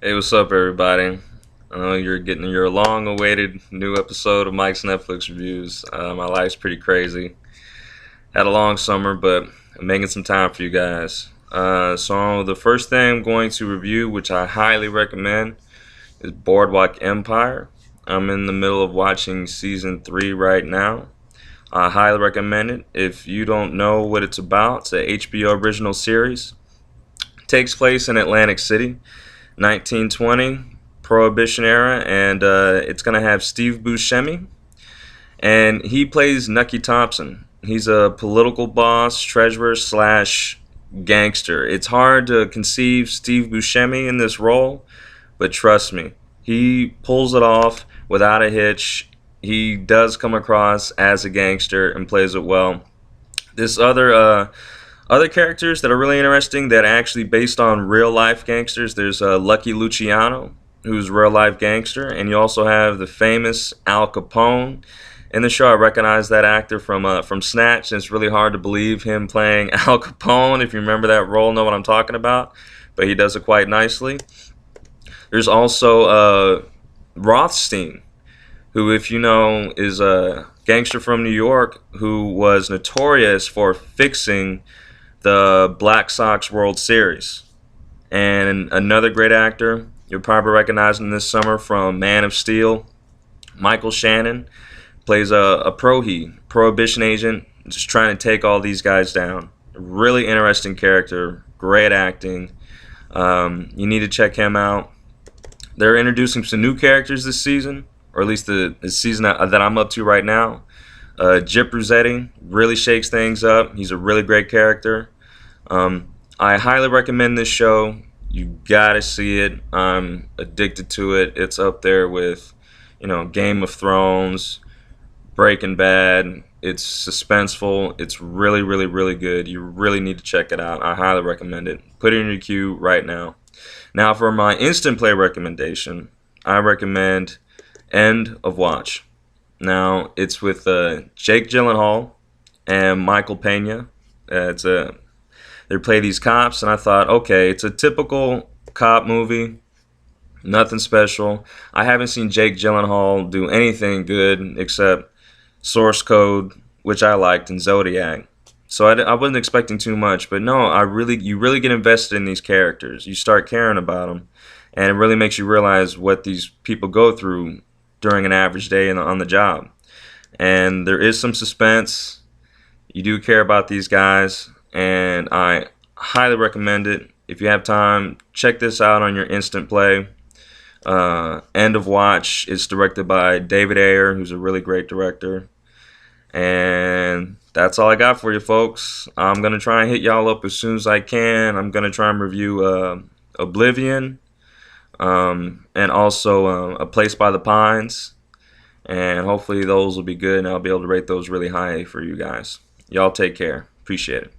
Hey, what's up, everybody? I know you're getting your long-awaited new episode of Mike's Netflix reviews. My life's pretty crazy. Had a long summer, but I'm making some time for you guys. So the first thing I'm going to review, which I highly recommend, is Boardwalk Empire. I'm in the middle of watching season 3 right now. I highly recommend it. If you don't know what it's about, it's a HBO original series. It takes place in Atlantic City, 1920, Prohibition era, and it's gonna have Steve Buscemi, and he plays Nucky Thompson. He's a political boss, treasurer slash gangster. It's hard to conceive Steve Buscemi in this role, but trust me, he pulls it off without a hitch. He does come across as a gangster and plays it well. This other characters that are really interesting that are actually based on real life gangsters. There's Lucky Luciano, who's a real life gangster, and you also have the famous Al Capone. In the show, I recognize that actor from Snatch, and it's really hard to believe him playing Al Capone. If you remember that role, know what I'm talking about, but he does it quite nicely. There's also Rothstein, who, if you know, is a gangster from New York who was notorious for fixing the Black Sox World Series. And another great actor you'll probably recognize him this summer from Man of Steel, Michael Shannon, plays a prohibition agent, just trying to take all these guys down. Really interesting character, great acting. You need to check him out. They're introducing some new characters this season, or at least the season that I'm up to right now. Jip Rossetti really shakes things up. He's a really great character. I highly recommend this show. You gotta see it. I'm addicted to it. It's up there with, Game of Thrones, Breaking Bad. It's suspenseful. It's really, really, really good. You really need to check it out. I highly recommend it. Put it in your queue right now. Now, for my instant play recommendation, I recommend End of Watch. Now, it's with Jake Gyllenhaal and Michael Pena. They play these cops, and I thought, okay, it's a typical cop movie, nothing special. I haven't seen Jake Gyllenhaal do anything good except Source Code, which I liked, and Zodiac. So I wasn't expecting too much, but no, you really get invested in these characters. You start caring about them, and it really makes you realize what these people go through during an average day on the job. And there is some suspense. You do care about these guys, and I highly recommend it. If you have time, check this out on your instant play. End of Watch is directed by David Ayer, who's a really great director. And that's all I got for you, folks. I'm going to try and hit y'all up as soon as I can. I'm going to try and review Oblivion, and also A Place by the Pines. And hopefully those will be good, and I'll be able to rate those really high for you guys. Y'all take care. Appreciate it.